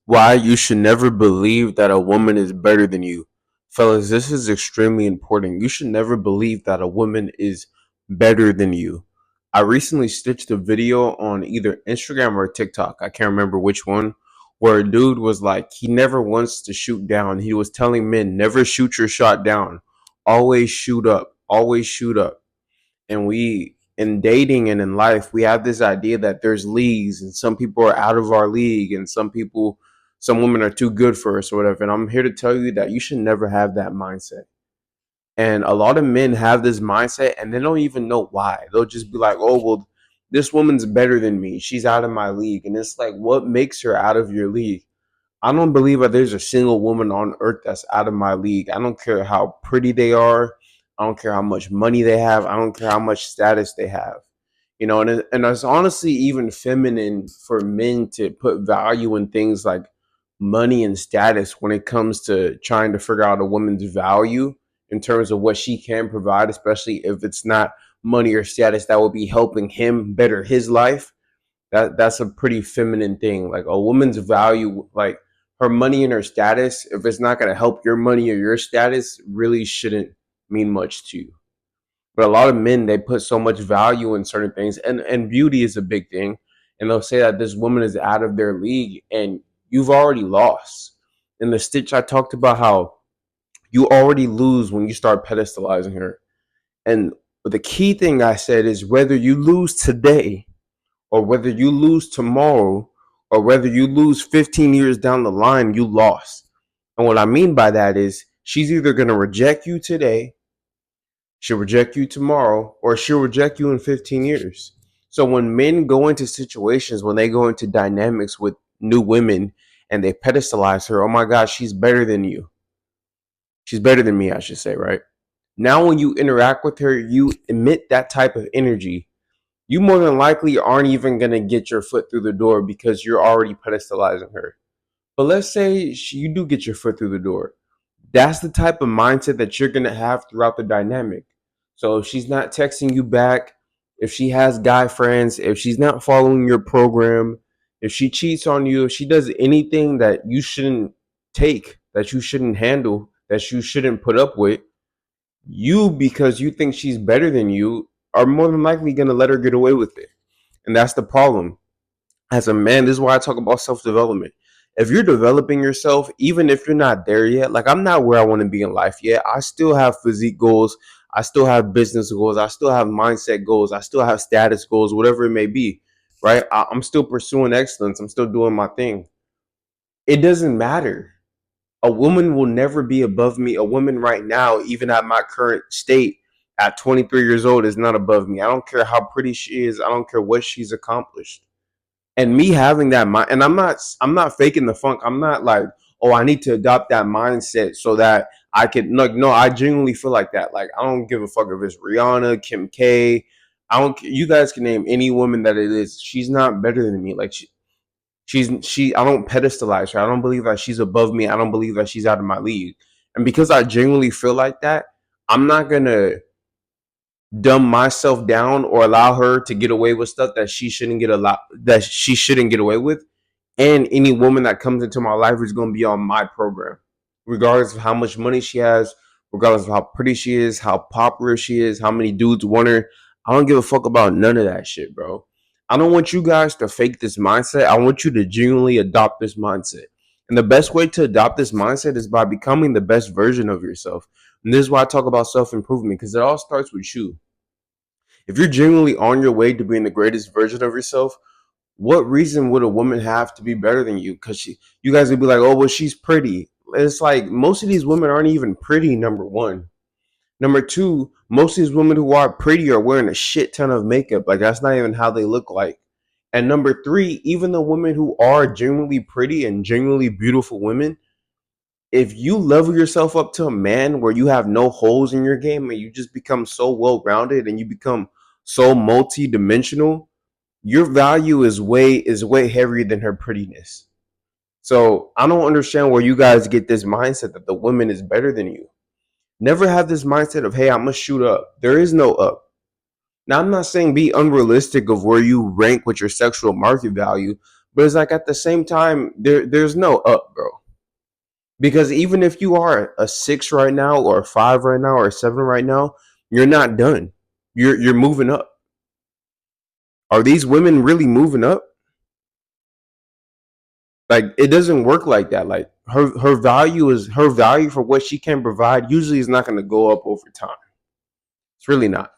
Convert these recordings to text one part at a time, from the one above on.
Why you should never believe that a woman is better than you. Fellas, this is extremely important. You should never believe that a woman is better than you. I recently stitched a video on either Instagram or TikTok. I can't remember which one, where a dude was like, he never wants to shoot down. He was telling men, never shoot your shot down. Always shoot up. Always shoot up. And we, in dating and in life, we have this idea that there's leagues and some people are out of our league and some women are too good for us or whatever. And I'm here to tell you that you should never have that mindset. And a lot of men have this mindset and they don't even know why. They'll just be like, oh, well, this woman's better than me. She's out of my league. And it's like, what makes her out of your league? I don't believe that there's a single woman on earth that's out of my league. I don't care how pretty they are. I don't care how much money they have. I don't care how much status they have. And it's honestly even feminine for men to put value in things like money and status when it comes to trying to figure out a woman's value in terms of what she can provide, especially if it's not money or status that will be helping him better his life. That's a pretty feminine thing. Like a woman's value, like her money and her status, if it's not going to help your money or your status, really shouldn't mean much to you. But a lot of men, they put so much value in certain things, and beauty is a big thing. And they'll say that this woman is out of their league, and you've already lost. In the stitch, I talked about how you already lose when you start pedestalizing her. And the key thing I said is whether you lose today or whether you lose tomorrow or whether you lose 15 years down the line, you lost. And what I mean by that is she's either going to reject you today, she'll reject you tomorrow, or she'll reject you in 15 years. So when men go into situations, when they go into dynamics with new women and they pedestalize her, oh my gosh, she's better than you. She's better than me, I should say, right? Now, when you interact with her, you emit that type of energy. You more than likely aren't even going to get your foot through the door because you're already pedestalizing her. But let's say you do get your foot through the door. That's the type of mindset that you're going to have throughout the dynamic. So if she's not texting you back, if she has guy friends, if she's not following your program, if she cheats on you, if she does anything that you shouldn't take, that you shouldn't handle, that you shouldn't put up with, you, because you think she's better than you, are more than likely going to let her get away with it. And that's the problem. As a man, this is why I talk about self development. If you're developing yourself, even if you're not there yet, like I'm not where I want to be in life yet, I still have physique goals. I still have business goals. I still have mindset goals. I still have status goals, whatever it may be, right? I'm still pursuing excellence. I'm still doing my thing. It doesn't matter. A woman will never be above me. A woman right now, even at my current state, at 23 years old, is not above me. I don't care how pretty she is. I don't care what she's accomplished. And me having that mind, and I'm not faking the funk. I'm not like, oh, I need to adopt that mindset so that I can, like, no, I genuinely feel like that. Like, I don't give a fuck if it's Rihanna, Kim K. I don't. You guys can name any woman that it is. She's not better than me. Like she. I don't pedestalize her. I don't believe that she's above me. I don't believe that she's out of my league. And because I genuinely feel like that, I'm not gonna dumb myself down or allow her to get away with stuff that she shouldn't get away with. And any woman that comes into my life is going to be on my program, regardless of how much money she has, regardless of how pretty she is, how popular she is, how many dudes want her. I don't give a fuck about none of that shit, bro. I don't want you guys to fake this mindset. I want you to genuinely adopt this mindset. And the best way to adopt this mindset is by becoming the best version of yourself. And this is why I talk about self improvement, because it all starts with you. If you're genuinely on your way to being the greatest version of yourself, what reason would a woman have to be better than you? Because you guys would be like, oh, well, she's pretty. It's like most of these women aren't even pretty, number one. Number two, most of these women who are pretty are wearing a shit ton of makeup. Like, that's not even how they look like. And number three, even the women who are genuinely pretty and genuinely beautiful women, if you level yourself up to a man where you have no holes in your game and you just become so well rounded and you become so multi-dimensional, your value is way heavier than her prettiness. So I don't understand where you guys get this mindset that the woman is better than you. Never have this mindset of, hey, I must shoot up. There is no up. Now, I'm not saying be unrealistic of where you rank with your sexual market value, But it's like at the same time, there's no up, bro. Because even if you are a 6 right now, or a 5 right now, or a 7 right now, you're not done. You're moving up. Are these women really moving up? Like, it doesn't work like that. Like, her value for what she can provide usually is not going to go up over time. It's really not.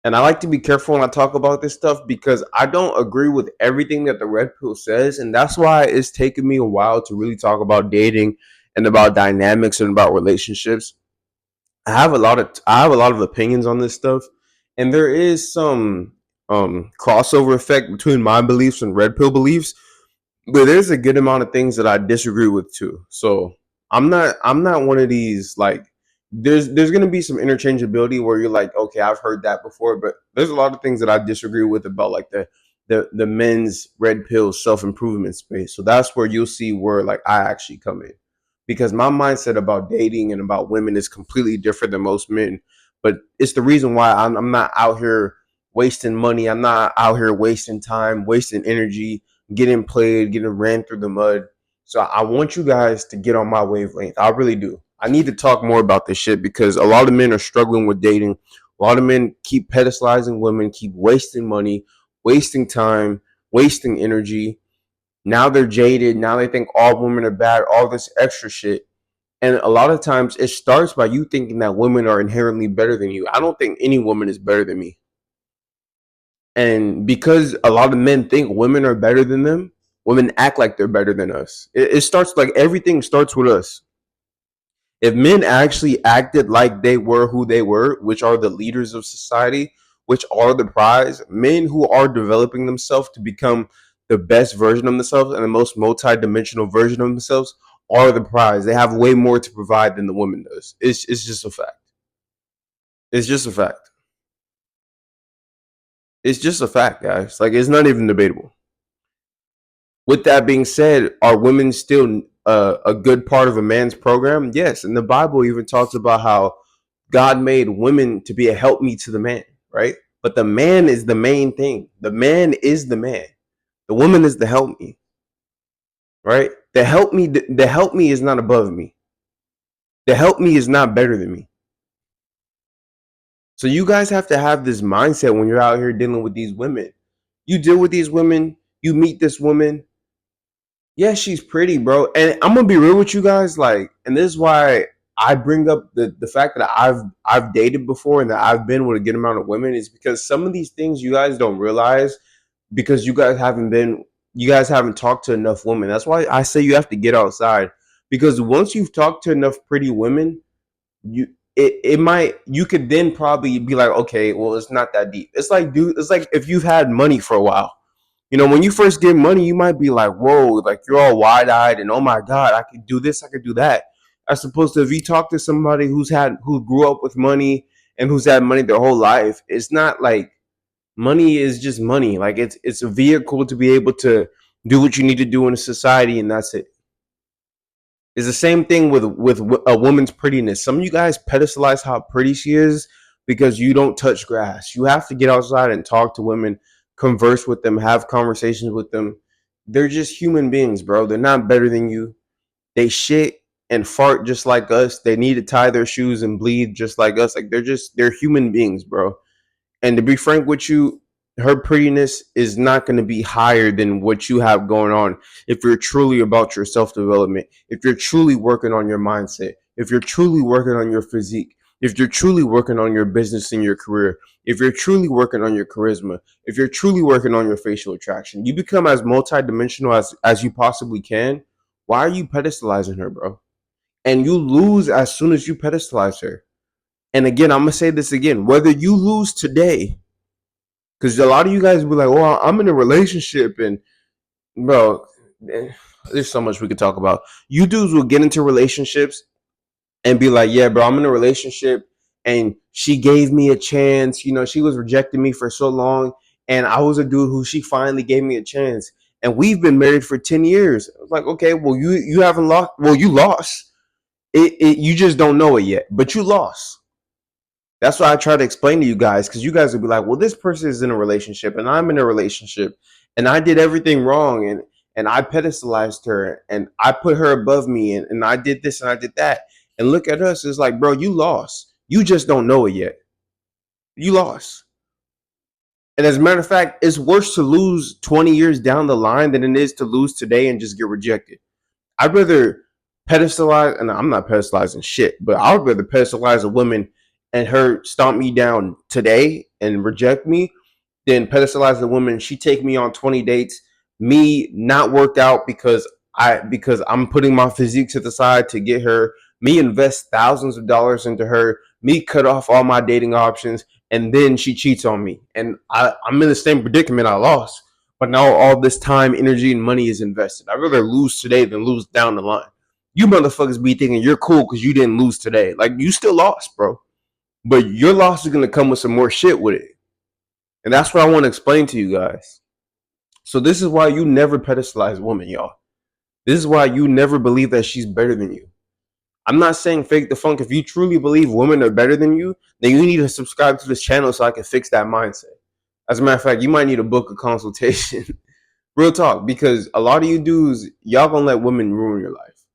And I like to be careful when I talk about this stuff because I don't agree with everything that the red pill says, and that's why it's taken me a while to really talk about dating and about dynamics and about relationships. I have a lot of opinions on this stuff, and there is some crossover effect between my beliefs and red pill beliefs, but there's a good amount of things that I disagree with too. So I'm not one of these, like, there's gonna be some interchangeability where you're like, okay, I've heard that before, but there's a lot of things that I disagree with about, like, the men's red pill self improvement space. So that's where you'll see where, like, I actually come in, because my mindset about dating and about women is completely different than most men. But it's the reason why I'm not out here wasting money. I'm not out here wasting time, wasting energy, getting played, getting ran through the mud. So I want you guys to get on my wavelength. I really do. I need to talk more about this shit because a lot of men are struggling with dating. A lot of men keep pedestalizing women, keep wasting money, wasting time, wasting energy. Now they're jaded. Now they think all women are bad, all this extra shit. And a lot of times it starts by you thinking that women are inherently better than you. I don't think any woman is better than me. And because a lot of men think women are better than them, women act like they're better than us. It starts, like, everything starts with us. If men actually acted like they were who they were, which are the leaders of society, which are the prize, men who are developing themselves to become the best version of themselves and the most multi-dimensional version of themselves are the prize. They have way more to provide than the woman does. It's just a fact. It's just a fact. It's just a fact, guys. Like, it's not even debatable. With that being said, are women still a good part of a man's program? Yes. And the Bible even talks about how God made women to be a helpmeet to the man, right? But the man is the main thing. The man is the man. The woman is the helpmeet, right? The help me is not above me. The help me is not better than me. So you guys have to have this mindset when you're out here dealing with these women. You deal with these women, you meet this woman. Yeah, she's pretty, bro. And I'm gonna be real with you guys, like, and this is why I bring up the fact that I've dated before and that I've been with a good amount of women, is because some of these things you guys don't realize because you guys haven't talked to enough women. That's why I say you have to get outside. Because once you've talked to enough pretty women, you it might you could then probably be like, okay, well, it's not that deep. It's like, dude, it's like if you've had money for a while. When you first get money, you might be like, whoa, like, you're all wide eyed and, oh my God, I could do this, I could do that. As opposed to if you talk to somebody who grew up with money and who's had money their whole life, it's not like money is just money. Like, it's a vehicle to be able to do what you need to do in a society, and that's it. It's the same thing with a woman's prettiness. Some of you guys pedestalize how pretty she is because you don't touch grass. You have to get outside and talk to women, converse with them, have conversations with them. They're just human beings, bro. They're not better than you. They shit and fart just like us. They need to tie their shoes and bleed just like us. Like, they're human beings, bro. And to be frank with you, her prettiness is not going to be higher than what you have going on if you're truly about your self development, if you're truly working on your mindset, if you're truly working on your physique, if you're truly working on your business and your career, if you're truly working on your charisma, if you're truly working on your facial attraction. You become as multidimensional as you possibly can. Why are you pedestalizing her, bro? And you lose as soon as you pedestalize her. And again, I'm going to say this again, whether you lose today, because a lot of you guys will be like, "Well, I'm in a relationship," and, bro, there's so much we could talk about. You dudes will get into relationships and be like, "Yeah, bro, I'm in a relationship, and she gave me a chance. She was rejecting me for so long, and I was a dude who she finally gave me a chance, and we've been married for 10 years." I was like, "Okay, well, you haven't lost. Well, you lost. You just don't know it yet, but you lost." That's why I try to explain to you guys, because you guys will be like, well, this person is in a relationship and I'm in a relationship. and I did everything wrong, and I pedestalized her and I put her above me, and I did this and I did that. And look at us, it's like, bro, you lost. You just don't know it yet. You lost. And as a matter of fact, it's worse to lose 20 years down the line than it is to lose today and just get rejected. I'd rather pedestalize, and I'm not pedestalizing shit, but I would rather pedestalize a woman and her stomp me down today and reject me then pedestalize the woman. She take me on 20 dates, me not work out because I'm putting my physique to the side to get her, me invest thousands of dollars into her, me cut off all my dating options, and then she cheats on me. And I'm in the same predicament I lost. But now all this time, energy, and money is invested. I'd rather lose today than lose down the line. You motherfuckers be thinking you're cool because you didn't lose today. Like, you still lost, bro. But your loss is gonna come with some more shit with it. And that's what I want to explain to you guys. So this is why you never pedestalize women, y'all. This is why you never believe that she's better than you. I'm not saying fake the funk. If you truly believe women are better than you, then you need to subscribe to this channel so I can fix that mindset. As a matter of fact, you might need to book a consultation. Real talk, because a lot of you dudes, y'all gonna let women ruin your life.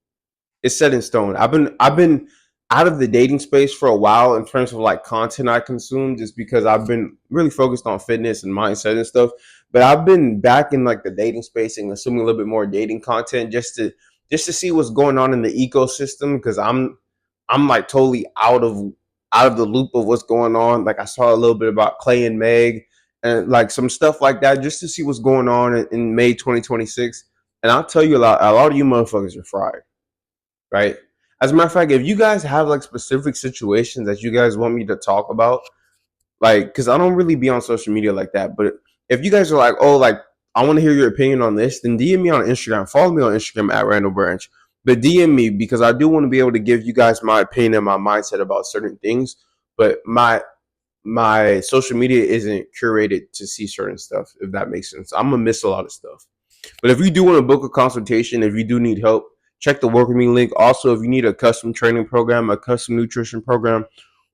It's set in stone. I've been out of the dating space for a while in terms of like content I consume, just because I've been really focused on fitness and mindset and stuff. But I've been back in like the dating space and consuming a little bit more dating content just to see what's going on in the ecosystem, because I'm like totally out of the loop of what's going on. Like I saw a little bit about Clay and Meg and like some stuff like that just to see what's going on in May 2026. And I'll tell you a lot of you motherfuckers are fried, right? As a matter of fact, if you guys have like specific situations that you guys want me to talk about, like, because I don't really be on social media like that, but if you guys are like, oh, like, I want to hear your opinion on this, then DM me on Instagram. Follow me on Instagram at Randall Branch. But DM me because I do want to be able to give you guys my opinion and my mindset about certain things. But my social media isn't curated to see certain stuff, if that makes sense. I'm gonna miss a lot of stuff. But if you do want to book a consultation, if you do need help, check the work with me link. Also, if you need a custom training program, a custom nutrition program,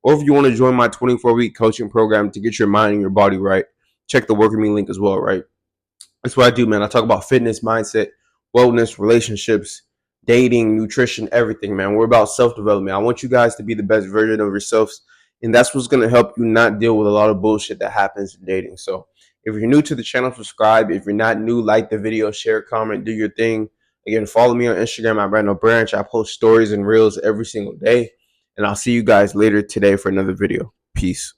or if you want to join my 24-week coaching program to get your mind and your body right, check the work with me link as well, right? That's what I do, man. I talk about fitness, mindset, wellness, relationships, dating, nutrition, everything, man. We're about self-development. I want you guys to be the best version of yourselves, and that's what's going to help you not deal with a lot of bullshit that happens in dating. So if you're new to the channel, subscribe. If you're not new, like the video, share, comment, do your thing. Again, follow me on Instagram at Randall Branch. I post stories and reels every single day, and I'll see you guys later today for another video. Peace.